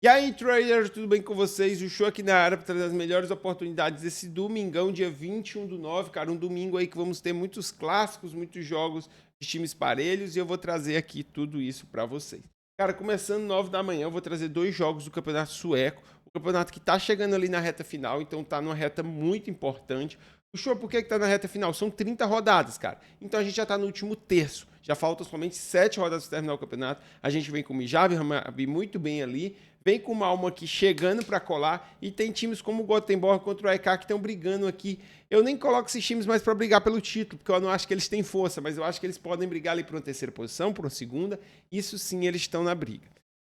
E aí, traders, tudo bem com vocês? O show aqui na área para trazer as melhores oportunidades desse domingão, dia 21/9, cara, um domingo aí que vamos ter muitos clássicos, muitos jogos de times parelhos e eu vou trazer aqui tudo isso para vocês. Cara, começando 9 da manhã, eu vou trazer 2 jogos do Campeonato Sueco, o campeonato que tá chegando ali na reta final, então tá numa reta muito importante. O show, por que tá na reta final? São 30 rodadas, cara. Então a gente já tá no último terço. Já faltam somente 7 rodadas para terminar o campeonato. A gente vem com o Mijave, Hamabi muito bem ali. Vem com o Malmo aqui chegando para colar. E tem times como o Gothenburg contra o AEK que estão brigando aqui. Eu nem coloco esses times mais para brigar pelo título, porque eu não acho que eles têm força, mas eu acho que eles podem brigar ali por uma terceira posição, por uma segunda. Isso sim, eles estão na briga.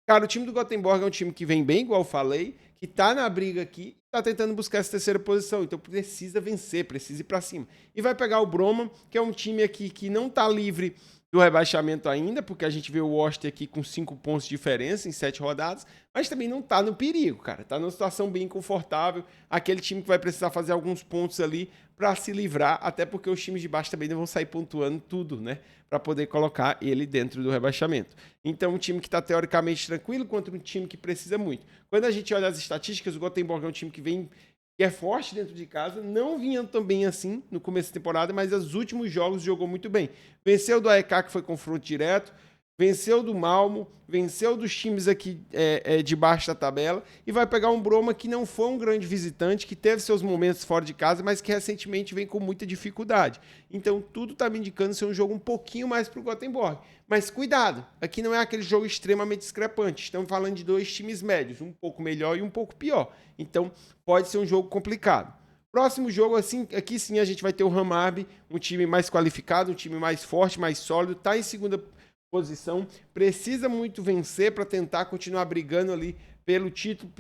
Cara, o time do Gothenburg é um time que vem bem, igual eu falei, que tá na briga aqui, tá tentando buscar essa terceira posição, então precisa vencer, precisa ir para cima. E vai pegar o Broma, que é um time aqui que não tá livre do rebaixamento ainda, porque a gente vê o Worcester aqui com 5 pontos de diferença em 7 rodadas, mas também não tá no perigo, cara. Tá numa situação bem confortável, aquele time que vai precisar fazer alguns pontos ali para se livrar, até porque os times de baixo também não vão sair pontuando tudo, né? Para poder colocar ele dentro do rebaixamento. Então, um time que está teoricamente tranquilo contra um time que precisa muito. Quando a gente olha as estatísticas, o Gothenburg é um time que é forte dentro de casa, não vinha tão bem assim no começo da temporada, mas nos últimos jogos jogou muito bem. Venceu do AEK, que foi confronto direto, venceu do Malmo, venceu dos times aqui de baixo da tabela e vai pegar um Broma que não foi um grande visitante, que teve seus momentos fora de casa, mas que recentemente vem com muita dificuldade. Então tudo está me indicando ser um jogo um pouquinho mais para o Gothenburg. Mas cuidado, aqui não é aquele jogo extremamente discrepante. Estamos falando de 2 times médios, um pouco melhor e um pouco pior. Então pode ser um jogo complicado. Próximo jogo, assim, aqui sim a gente vai ter o Hammarby, um time mais qualificado, um time mais forte, mais sólido, está em segunda posição, precisa muito vencer para tentar continuar brigando ali pelo título,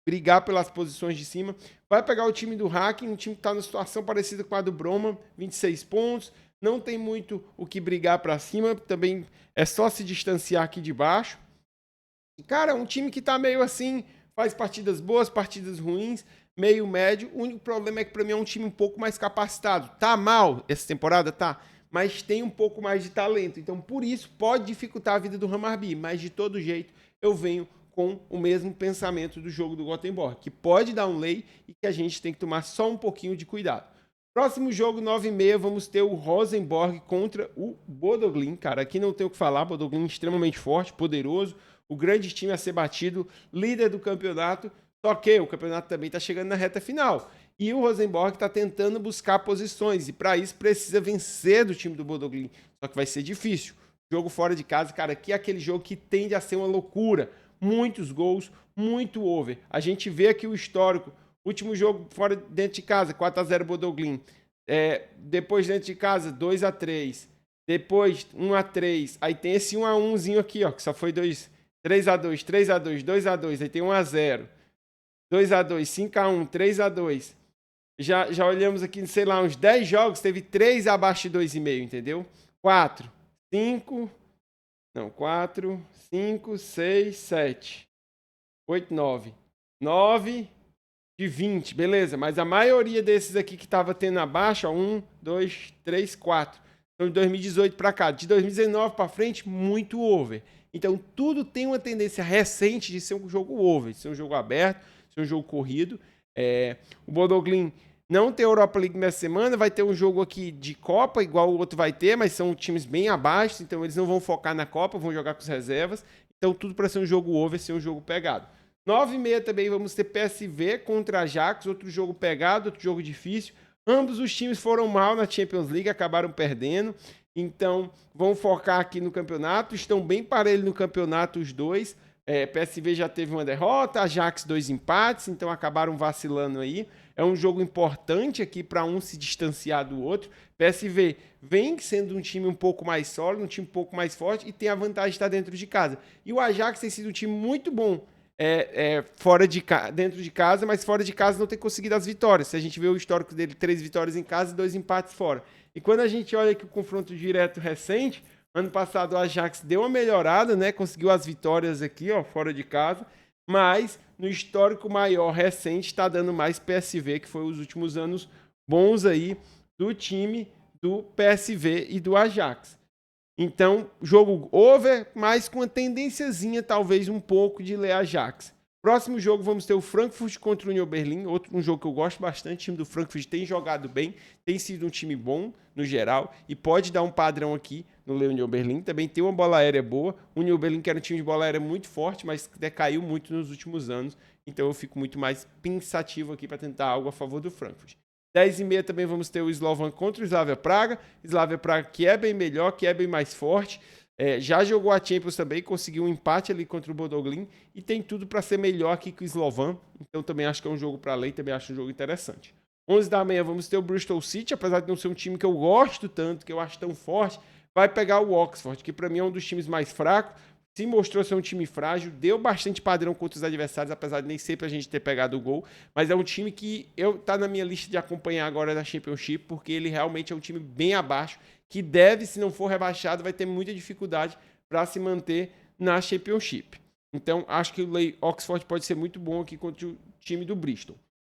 brigar pelas posições de cima. Vai pegar o time do Hacking, um time que está numa situação parecida com a do Broma, 26 pontos, não tem muito o que brigar para cima, também é só se distanciar aqui de baixo. E, cara, um time que está meio assim, faz partidas boas, partidas ruins, meio médio. O único problema é que para mim é um time um pouco mais capacitado. Tá mal essa temporada? Tá. Mas tem um pouco mais de talento. Então, por isso, pode dificultar a vida do Hammarby. Mas, de todo jeito, eu venho com o mesmo pensamento do jogo do Gothenburg, que pode dar um lay e que a gente tem que tomar só um pouquinho de cuidado. Próximo jogo, 9h30, vamos ter o Rosenborg contra o Bodø Glimt. Cara, aqui não tem o que falar. Bodø Glimt extremamente forte, poderoso. O grande time a ser batido, líder do campeonato. Só que o campeonato também está chegando na reta final. E o Rosenborg está tentando buscar posições. E para isso precisa vencer do time do Bodø Glimt. Só que vai ser difícil. Jogo fora de casa, cara, aqui é aquele jogo que tende a ser uma loucura. Muitos gols, muito over. A gente vê aqui o histórico. Último jogo fora dentro de casa, 4x0 Bodø Glimt. Depois dentro de casa, 2x3. Depois 1x3. Aí tem esse 1x1zinho aqui, ó, que só foi 3x2, 3x2, 2x2. Aí tem 1x0. 2x2, 5x1, 3x2. Já olhamos aqui, sei lá, uns 10 jogos, teve 3 abaixo de 2,5, entendeu? 4, 5, 6, 7, 8, 9. 9 de 20, beleza. Mas a maioria desses aqui que tava tendo abaixo, ó, 1, 2, 3, 4. Então de 2018 para cá. De 2019 para frente, muito over. Então tudo tem uma tendência recente de ser um jogo over, de ser um jogo aberto, um jogo corrido. O Bodø Glimt não tem Europa League nessa semana, vai ter um jogo aqui de Copa, igual o outro vai ter, mas são times bem abaixo, então eles não vão focar na Copa, vão jogar com as reservas. Então tudo para ser um jogo over, ser um jogo pegado. 9h30 também vamos ter PSV contra Ajax, outro jogo pegado, outro jogo difícil. Ambos os times foram mal na Champions League, acabaram perdendo. Então vão focar aqui no campeonato, estão bem parelhos no campeonato os dois. PSV já teve uma derrota, Ajax 2 empates, então acabaram vacilando aí. É um jogo importante aqui para um se distanciar do outro. PSV vem sendo um time um pouco mais sólido, um time um pouco mais forte e tem a vantagem de estar dentro de casa. E o Ajax tem sido um time muito bom dentro de casa, mas fora de casa não tem conseguido as vitórias. Se a gente vê o histórico dele, 3 vitórias em casa e 2 empates fora. E quando a gente olha aqui o confronto direto recente, ano passado o Ajax deu uma melhorada, né? Conseguiu as vitórias aqui, ó, fora de casa. Mas no histórico maior recente está dando mais PSV, que foi os últimos anos bons aí do time do PSV e do Ajax. Então, jogo over, mas com uma tendênciazinha talvez um pouco de ler Ajax. Próximo jogo vamos ter o Frankfurt contra o Union Berlin, um jogo que eu gosto bastante. O time do Frankfurt tem jogado bem, tem sido um time bom no geral e pode dar um padrão aqui no Union Berlin. Também tem uma bola aérea boa. O Union Berlin que era um time de bola aérea muito forte, mas decaiu muito nos últimos anos. Então eu fico muito mais pensativo aqui para tentar algo a favor do Frankfurt. 10h30 também vamos ter o Slovan contra o Slavia Praga. Slavia Praga que é bem melhor, que é bem mais forte. Já jogou a Champions também, conseguiu um empate ali contra o Bodo Glimt e tem tudo para ser melhor aqui que o Slovan. Então também acho que é um jogo para ler, também acho um jogo interessante. 11h vamos ter o Bristol City, apesar de não ser um time que eu gosto tanto, que eu acho tão forte, vai pegar o Oxford, que para mim é um dos times mais fracos, se mostrou ser um time frágil, deu bastante padrão contra os adversários, apesar de nem sempre a gente ter pegado o gol, mas é um time que tá na minha lista de acompanhar agora na Championship, porque ele realmente é um time bem abaixo, que deve, se não for rebaixado, vai ter muita dificuldade para se manter na Championship. Então, acho que o Oxford pode ser muito bom aqui contra o time do Bristol.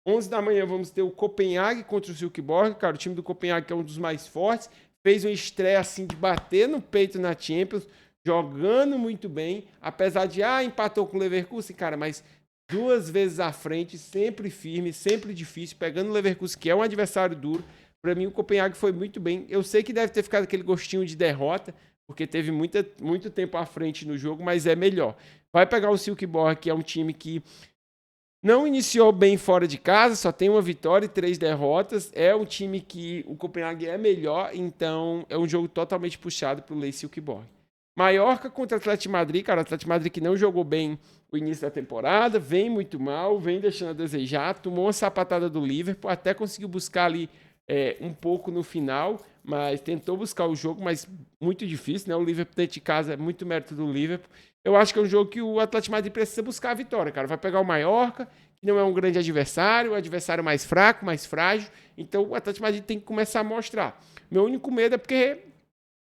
11h vamos ter o Copenhague contra o Silkeborg. Cara, o time do Copenhague que é um dos mais fortes, fez uma estreia assim de bater no peito na Champions, jogando muito bem, apesar de, empatou com o Leverkusen, cara, mas 2 vezes à frente, sempre firme, sempre difícil, pegando o Leverkusen, que é um adversário duro. Para mim, o Copenhague foi muito bem. Eu sei que deve ter ficado aquele gostinho de derrota, porque teve muito tempo à frente no jogo, mas é melhor. Vai pegar o Silkeborg, que é um time que não iniciou bem fora de casa, só tem uma vitória e 3 derrotas. É um time que o Copenhague é melhor, então é um jogo totalmente puxado para o Lei Silkeborg. Mallorca contra o Atlético de Madrid, cara, o Atlético de Madrid que não jogou bem o início da temporada, vem muito mal, vem deixando a desejar, tomou uma sapatada do Liverpool, até conseguiu buscar ali um pouco no final, mas tentou buscar o jogo, mas muito difícil, né? O Liverpool dentro de casa é muito mérito do Liverpool. Eu acho que é um jogo que o Atlético de Madrid precisa buscar a vitória, cara. Vai pegar o Mallorca, que não é um grande adversário, o adversário mais fraco, mais frágil, então o Atlético de Madrid tem que começar a mostrar. Meu único medo é porque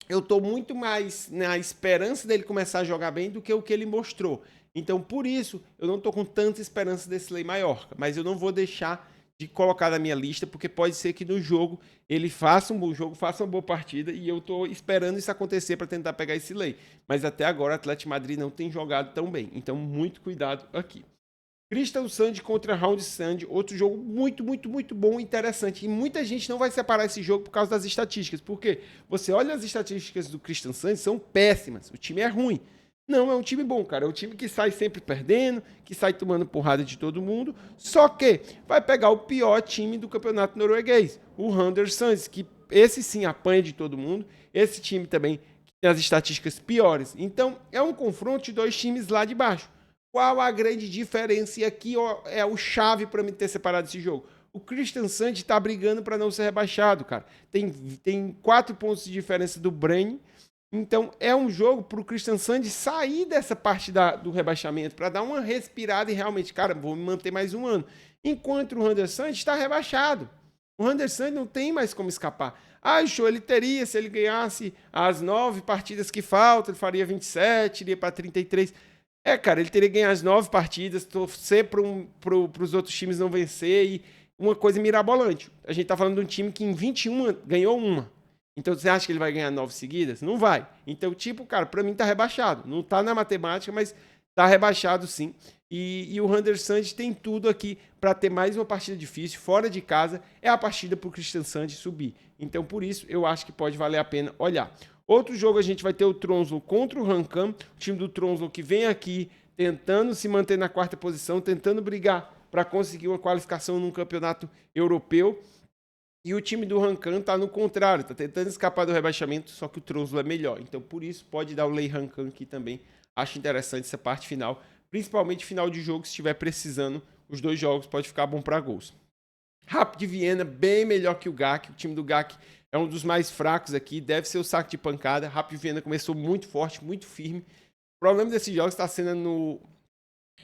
eu estou muito mais na esperança dele começar a jogar bem do que o que ele mostrou. Então, por isso, eu não estou com tanta esperança desse Lei Mallorca, mas eu não vou deixar de colocar na minha lista, porque pode ser que no jogo ele faça um bom jogo, faça uma boa partida, e eu estou esperando isso acontecer para tentar pegar esse Lei. Mas até agora o Atlético de Madrid não tem jogado tão bem, então muito cuidado aqui. Crystal Sand contra Round Sand, outro jogo muito bom e interessante. E muita gente não vai separar esse jogo por causa das estatísticas. Porque você olha as estatísticas do Crystal Sand, são péssimas. O time é ruim. Não, é um time bom, cara. É um time que sai sempre perdendo, que sai tomando porrada de todo mundo. Só que vai pegar o pior time do campeonato norueguês, o Randers Sands, que esse sim apanha de todo mundo. Esse time também tem as estatísticas piores. Então, é um confronto de 2 times lá de baixo. Qual a grande diferença? E aqui é o chave para me ter separado esse jogo. O Kristiansand está brigando para não ser rebaixado, cara. Tem 4 pontos de diferença do Braine. Então, é um jogo para o Kristiansand sair dessa parte do rebaixamento, para dar uma respirada e realmente, cara, vou me manter mais um ano. Enquanto o Randers Sand está rebaixado. O Randers Sand não tem mais como escapar. Show, ele teria, se ele ganhasse as 9 partidas que faltam, ele faria 27, iria para 33. Cara, ele teria que ganhar as 9 partidas, torcer para os outros times não vencer e uma coisa mirabolante. A gente tá falando de um time que em 21 ganhou uma. Então você acha que ele vai ganhar 9 seguidas? Não vai. Então, cara, para mim tá rebaixado. Não tá na matemática, mas tá rebaixado sim. E o Randers Sand tem tudo aqui para ter mais uma partida difícil, fora de casa, é a partida pro Kristiansand subir. Então, por isso, eu acho que pode valer a pena olhar. Outro jogo a gente vai ter o Tromsø contra o Rancan, o time do Tromsø que vem aqui tentando se manter na 4ª posição, tentando brigar para conseguir uma qualificação num campeonato europeu. E o time do Rancan está no contrário, está tentando escapar do rebaixamento, só que o Tromsø é melhor. Então, por isso, pode dar o Lei Rancan aqui também. Acho interessante essa parte final, principalmente final de jogo, se estiver precisando, os 2 jogos pode ficar bom para gols. Rapid Viena, bem melhor que o GAC. O time do GAC é um dos mais fracos aqui, deve ser o saco de pancada. Rapid Viena começou muito forte, muito firme. O problema desses jogos está sendo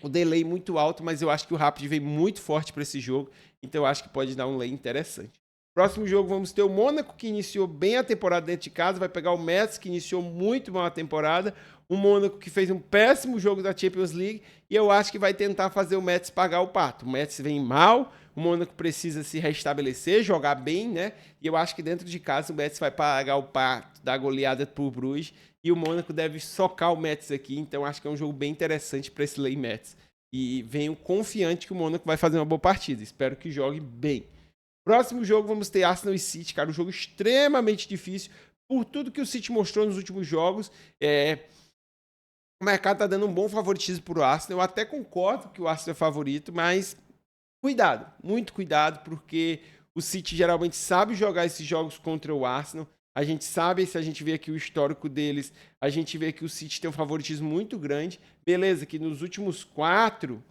o delay muito alto, mas eu acho que o Rapid vem muito forte para esse jogo, então eu acho que pode dar um delay interessante. Próximo jogo vamos ter o Mônaco, que iniciou bem a temporada dentro de casa, vai pegar o Metz, que iniciou muito mal a temporada, o Mônaco que fez um péssimo jogo da Champions League, e eu acho que vai tentar fazer o Metz pagar o pato. O Metz vem mal, o Mônaco precisa se restabelecer, jogar bem, né? E eu acho que dentro de casa o Metz vai pagar o pato da goleada por Bruges, e o Mônaco deve socar o Metz aqui, então acho que é um jogo bem interessante para esse Lei Metz. E venho confiante que o Mônaco vai fazer uma boa partida. Espero que jogue bem. Próximo jogo vamos ter Arsenal e City, cara. Um jogo extremamente difícil por tudo que o City mostrou nos últimos jogos. O mercado tá dando um bom favoritismo pro Arsenal. Eu até concordo que o Arsenal é favorito, mas cuidado, muito cuidado, porque o City geralmente sabe jogar esses jogos contra o Arsenal. A gente sabe, se a gente vê aqui o histórico deles, a gente vê que o City tem um favoritismo muito grande. Beleza, que nos últimos 4,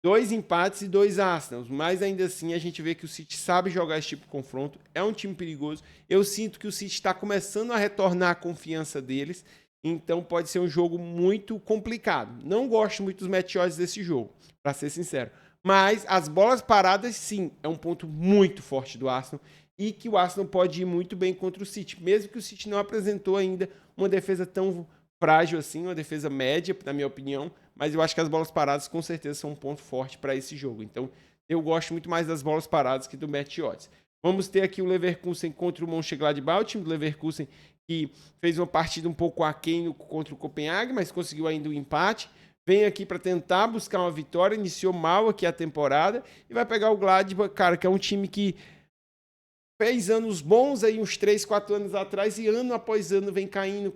2 empates e 2 Arsenals. Mas ainda assim a gente vê que o City sabe jogar esse tipo de confronto. É um time perigoso. Eu sinto que o City está começando a retornar a confiança deles. Então pode ser um jogo muito complicado. Não gosto muito dos match odds desse jogo, para ser sincero. Mas as bolas paradas, sim, é um ponto muito forte do Arsenal. E que o Arsenal pode ir muito bem contra o City. Mesmo que o City não apresentou ainda uma defesa tão frágil assim, uma defesa média, na minha opinião. Mas eu acho que as bolas paradas com certeza são um ponto forte para esse jogo. Então eu gosto muito mais das bolas paradas que do match odds. Vamos ter aqui o Leverkusen contra o Mönchengladbach, o time do Leverkusen que fez uma partida um pouco aquém contra o Copenhague, mas conseguiu ainda o empate. Vem aqui para tentar buscar uma vitória, iniciou mal aqui a temporada e vai pegar o Gladbach, cara, que é um time que fez anos bons aí, uns 3, 4 anos atrás, e ano após ano vem caindo.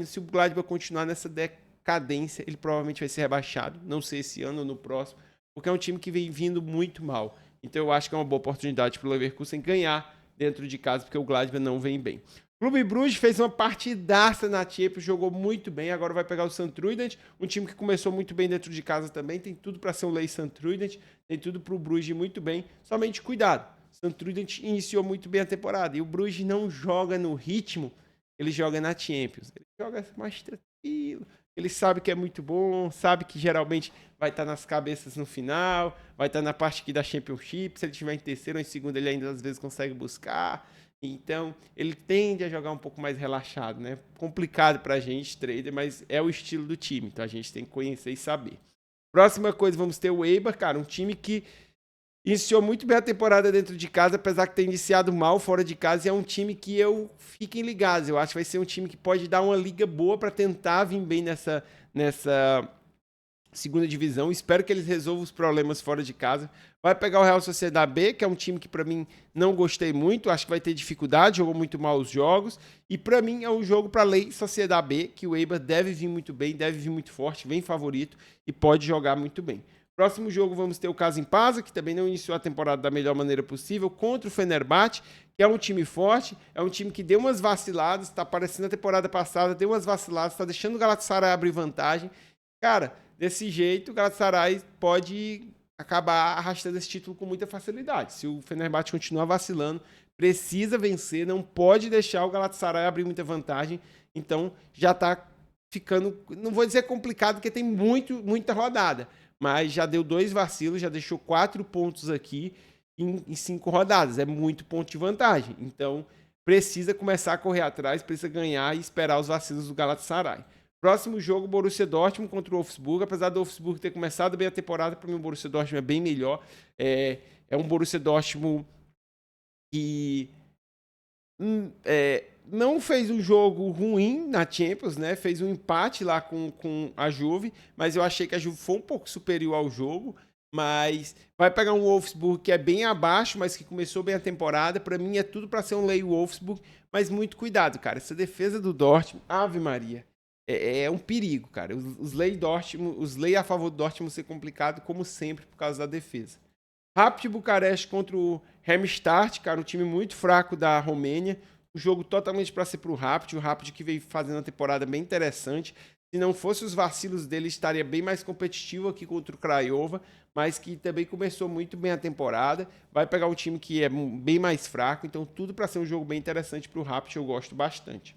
Se o Gladbach continuar nessa decadência, ele provavelmente vai ser rebaixado. Não sei esse ano ou no próximo, porque é um time que vem vindo muito mal. Então eu acho que é uma boa oportunidade para o Leverkusen ganhar dentro de casa, porque o Gladbach não vem bem. O Clube Bruges fez uma partidaça na Champions, jogou muito bem, agora vai pegar o Sint-Truiden, um time que começou muito bem dentro de casa também, tem tudo para ser um Lei Sint-Truiden, tem tudo para o Bruges ir muito bem, somente cuidado. O Sint-Truiden iniciou muito bem a temporada e o Bruges não joga no ritmo, ele joga na Champions, ele joga mais tranquilo, ele sabe que é muito bom, sabe que geralmente vai estar nas cabeças no final, vai estar na parte aqui da Championship, se ele estiver em terceiro ou em segundo ele ainda às vezes consegue buscar. Então, ele tende a jogar um pouco mais relaxado, né? Complicado pra gente, trader, mas é o estilo do time, então a gente tem que conhecer e saber. Próxima coisa, vamos ter o Eibar, cara, um time que iniciou muito bem a temporada dentro de casa, apesar que ter iniciado mal fora de casa, e é um time que fiquem ligados, eu acho que vai ser um time que pode dar uma liga boa para tentar vir bem nessa segunda divisão. Espero que eles resolvam os problemas fora de casa. Vai pegar o Real Sociedade B, que é um time que para mim não gostei muito, acho que vai ter dificuldade, jogou muito mal os jogos, e para mim é um jogo para Lei Sociedade B, que o Eibar deve vir muito bem, deve vir muito forte, vem favorito e pode jogar muito bem. Próximo jogo vamos ter o Kasimpasa, que também não iniciou a temporada da melhor maneira possível, contra o Fenerbahçe, que é um time forte, é um time que deu umas vaciladas, tá parecendo a temporada passada, deu umas vaciladas, tá deixando o Galatasaray abrir vantagem. Cara, desse jeito, o Galatasaray pode acabar arrastando esse título com muita facilidade. Se o Fenerbahçe continuar vacilando, precisa vencer, não pode deixar o Galatasaray abrir muita vantagem. Então, já está ficando, não vou dizer complicado, porque tem muita rodada, mas já deu 2 vacilos, já deixou 4 pontos aqui em 5 rodadas. É muito ponto de vantagem. Então, precisa começar a correr atrás, precisa ganhar e esperar os vacilos do Galatasaray. Próximo jogo, Borussia Dortmund contra o Wolfsburg. Apesar do Wolfsburg ter começado bem a temporada, para mim o Borussia Dortmund é bem melhor. É um Borussia Dortmund que não fez um jogo ruim na Champions, né? Fez um empate lá com a Juve, mas eu achei que a Juve foi um pouco superior ao jogo. Mas vai pegar um Wolfsburg que é bem abaixo, mas que começou bem a temporada. Para mim é tudo para ser um Lei Wolfsburg, mas muito cuidado, cara. Essa defesa do Dortmund, Ave Maria. É um perigo, cara. Os lei a favor do Dortmund vão ser complicado, como sempre, por causa da defesa. Rapid Bucareste contra o Hermstart, cara, um time muito fraco da Romênia. Um jogo totalmente para ser pro Rapid. O Rapid que veio fazendo uma temporada bem interessante. Se não fosse os vacilos dele, estaria bem mais competitivo aqui contra o Craiova, mas que também começou muito bem a temporada. Vai pegar um time que é bem mais fraco, então tudo para ser um jogo bem interessante pro Rapid, eu gosto bastante.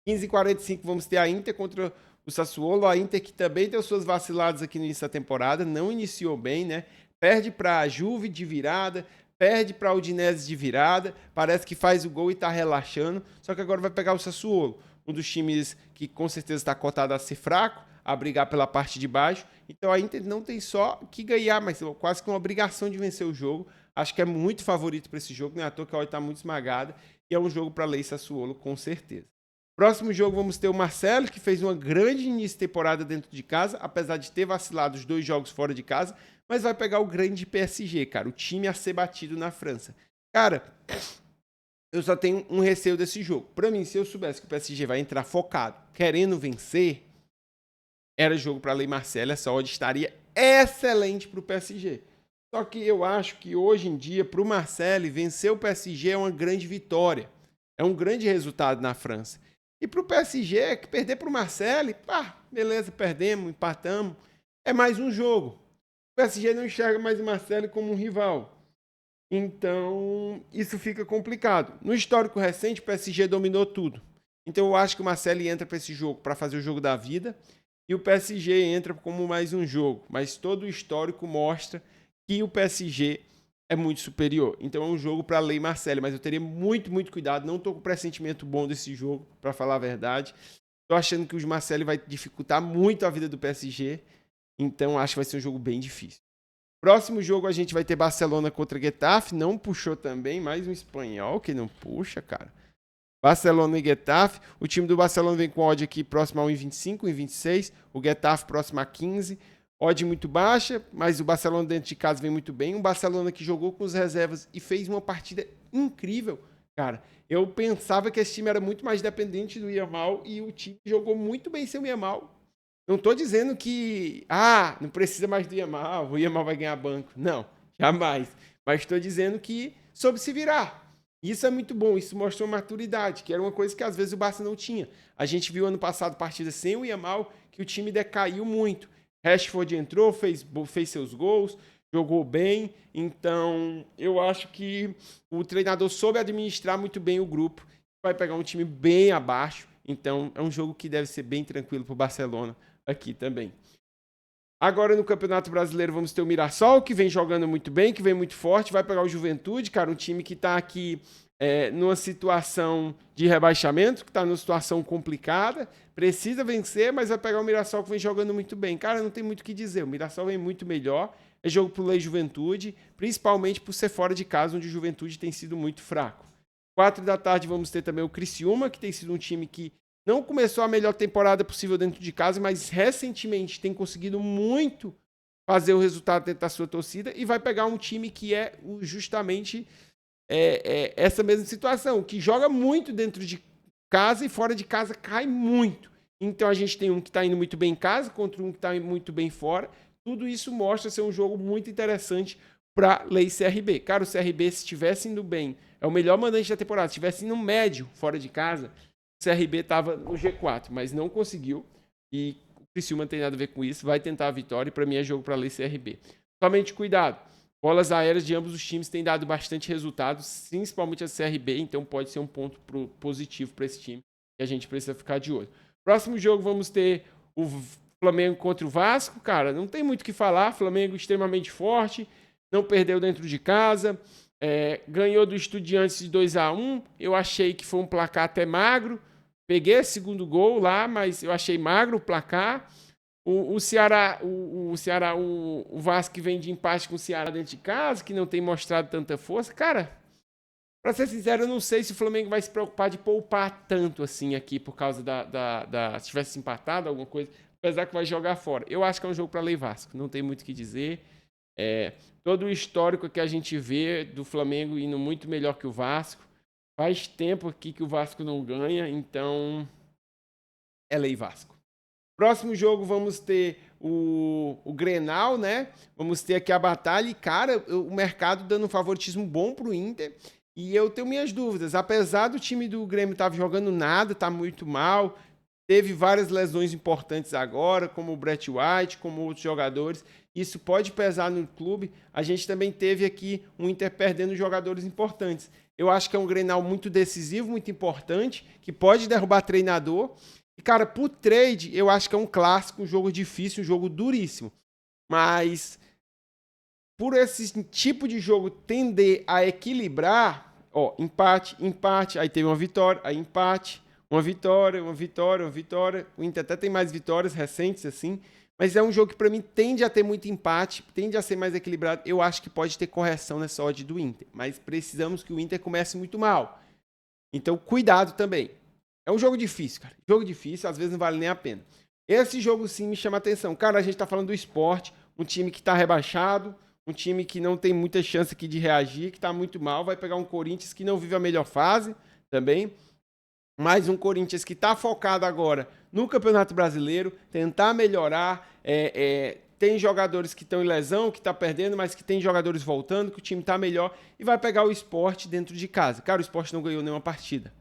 15h45 vamos ter a Inter contra o Sassuolo. A Inter que também deu suas vaciladas aqui no início da temporada, não iniciou bem, né? Perde para a Juve de virada, perde para a Udinese de virada, parece que faz o gol e está relaxando, só que agora vai pegar o Sassuolo, um dos times que com certeza está cotado a ser fraco, a brigar pela parte de baixo. Então a Inter não tem só que ganhar, mas quase que uma obrigação de vencer o jogo. Acho que é muito favorito para esse jogo, não é à toa que a odd está muito esmagada, e é um jogo para Lei Sassuolo, com certeza. Próximo jogo vamos ter o Marcelo, que fez uma grande início de temporada dentro de casa, apesar de ter vacilado os 2 jogos fora de casa, mas vai pegar o grande PSG, cara, o time a ser batido na França. Cara, eu só tenho um receio desse jogo. Pra mim, se eu soubesse que o PSG vai entrar focado, querendo vencer, era jogo pra Lei Marcelo, essa odd estaria excelente pro PSG. Só que eu acho que hoje em dia, pro Marcelo, vencer o PSG é uma grande vitória. É um grande resultado na França. E pro PSG, que perder pro Marcelo, pá, beleza, perdemos, empatamos. É mais um jogo. O PSG não enxerga mais o Marcelo como um rival. Então, isso fica complicado. No histórico recente, o PSG dominou tudo. Então, eu acho que o Marcelo entra para esse jogo para fazer o jogo da vida e o PSG entra como mais um jogo. Mas todo o histórico mostra que o PSG é muito superior. Então, é um jogo para Lei Marcelo. Mas eu teria muito, muito cuidado. Não estou com pressentimento bom desse jogo, para falar a verdade. Estou achando que o Marcelo vai dificultar muito a vida do PSG. Então, acho que vai ser um jogo bem difícil. Próximo jogo a gente vai ter Barcelona contra Getafe. Não puxou também, mais um espanhol que não puxa, cara. Barcelona e Getafe. O time do Barcelona vem com odd aqui próximo a 1,25, 1,26. O Getafe próximo a 15. Odd muito baixa, mas o Barcelona dentro de casa vem muito bem. Um Barcelona que jogou com as reservas e fez uma partida incrível, cara. Eu pensava que esse time era muito mais dependente do Yamal e o time jogou muito bem sem o Yamal. Não estou dizendo que, não precisa mais do Yamal, o Yamal vai ganhar banco. Não, jamais. Mas estou dizendo que soube se virar. Isso é muito bom, isso mostrou maturidade, que era uma coisa que às vezes o Barça não tinha. A gente viu ano passado partidas sem o Yamal, que o time decaiu muito. Rashford entrou, fez seus gols, jogou bem. Então, eu acho que o treinador soube administrar muito bem o grupo. Vai pegar um time bem abaixo. Então, é um jogo que deve ser bem tranquilo para o Barcelona aqui também. Agora no Campeonato Brasileiro vamos ter o Mirassol, que vem jogando muito bem, que vem muito forte, vai pegar o Juventude, cara, um time que está aqui numa situação de rebaixamento, que está numa situação complicada, precisa vencer, mas vai pegar o Mirassol que vem jogando muito bem. Cara, não tem muito o que dizer, o Mirassol vem muito melhor, é jogo pro Lei Juventude, principalmente por ser fora de casa, onde o Juventude tem sido muito fraco. 4 da tarde vamos ter também o Criciúma, que tem sido um time que não começou a melhor temporada possível dentro de casa, mas recentemente tem conseguido muito fazer o resultado dentro da sua torcida e vai pegar um time que é justamente essa mesma situação, que joga muito dentro de casa e fora de casa cai muito. Então a gente tem um que está indo muito bem em casa contra um que está muito bem fora. Tudo isso mostra ser um jogo muito interessante para Lei CRB. Cara, o CRB, se estivesse indo bem, é o melhor mandante da temporada. Se estivesse indo médio fora de casa, o CRB estava no G4, mas não conseguiu. E o Criciúma não tem nada a ver com isso. Vai tentar a vitória e para mim é jogo para Lei CRB. Somente cuidado. Bolas aéreas de ambos os times têm dado bastante resultado, principalmente a CRB, então pode ser um ponto positivo para esse time e a gente precisa ficar de olho. Próximo jogo vamos ter o Flamengo contra o Vasco. Cara, não tem muito o que falar. Flamengo extremamente forte, não perdeu dentro de casa. Ganhou do Estudiantes de 2-1. Eu achei que foi um placar até magro. Peguei esse segundo gol lá, mas eu achei magro o placar. O Ceará, o Vasco que vem de empate com o Ceará dentro de casa, que não tem mostrado tanta força. Cara, pra ser sincero, eu não sei se o Flamengo vai se preocupar de poupar tanto assim aqui por causa se tivesse empatado alguma coisa, apesar que vai jogar fora. Eu acho que é um jogo para Lei Vasco, não tem muito o que dizer. Todo o histórico que a gente vê do Flamengo indo muito melhor que o Vasco. Faz tempo aqui que o Vasco não ganha, então é Lei Vasco. Próximo jogo vamos ter o Grenal, né? Vamos ter aqui a batalha e, cara, o mercado dando um favoritismo bom pro Inter. E eu tenho minhas dúvidas. Apesar do time do Grêmio estar jogando nada, tá muito mal. Teve várias lesões importantes agora, como o Brett White, como outros jogadores. Isso pode pesar no clube. A gente também teve aqui um Inter perdendo jogadores importantes. Eu acho que é um Grenal muito decisivo, muito importante, que pode derrubar treinador. E, cara, pro trade, eu acho que é um clássico, um jogo difícil, um jogo duríssimo. Mas, por esse tipo de jogo tender a equilibrar, empate, aí teve uma vitória, aí empate, uma vitória. O Inter até tem mais vitórias recentes, assim. Mas é um jogo que, para mim, tende a ter muito empate, tende a ser mais equilibrado. Eu acho que pode ter correção nessa odd do Inter. Mas precisamos que o Inter comece muito mal. Então, cuidado também. É um jogo difícil, cara. Jogo difícil, às vezes não vale nem a pena. Esse jogo sim me chama a atenção. Cara, a gente tá falando do Sport, um time que tá rebaixado, um time que não tem muita chance aqui de reagir, que tá muito mal. Vai pegar um Corinthians que não vive a melhor fase também. Mais um Corinthians que tá focado agora no Campeonato Brasileiro, tentar melhorar. Tem jogadores que estão em lesão, que tá perdendo, mas que tem jogadores voltando, que o time tá melhor. E vai pegar o Sport dentro de casa. Cara, o Sport não ganhou nenhuma partida.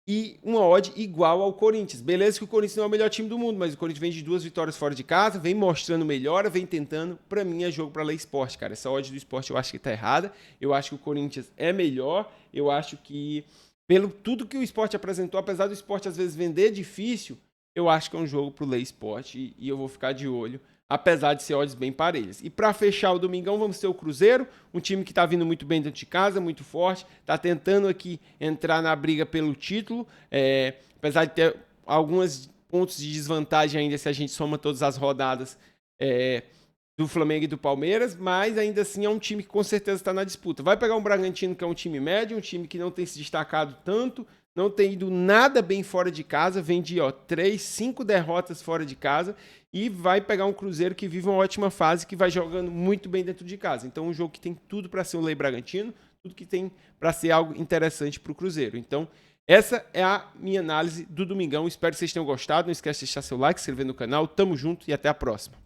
E uma odd igual ao Corinthians. Beleza que o Corinthians não é o melhor time do mundo, mas o Corinthians vem de 2 vitórias fora de casa, vem mostrando melhora, vem tentando. Pra mim é jogo pra ler esporte, cara. Essa odd do esporte eu acho que tá errada. Eu acho que o Corinthians é melhor. Eu acho que, pelo tudo que o esporte apresentou, apesar do esporte às vezes vender difícil, eu acho que é um jogo pro ler esporte e eu vou ficar de olho, apesar de ser odds bem parelhas. E para fechar o domingão, vamos ter o Cruzeiro, um time que está vindo muito bem dentro de casa, muito forte, está tentando aqui entrar na briga pelo título, apesar de ter alguns pontos de desvantagem ainda se a gente soma todas as rodadas do Flamengo e do Palmeiras, mas ainda assim é um time que com certeza está na disputa. Vai pegar um Bragantino, que é um time médio, um time que não tem se destacado tanto, não tem ido nada bem fora de casa, vem de 5 derrotas fora de casa, e vai pegar um Cruzeiro que vive uma ótima fase, que vai jogando muito bem dentro de casa. Então, um jogo que tem tudo para ser um Lei Bragantino, tudo que tem para ser algo interessante para o Cruzeiro. Então, essa é a minha análise do domingão. Espero que vocês tenham gostado. Não esquece de deixar seu like, se inscrever no canal. Tamo junto e até a próxima.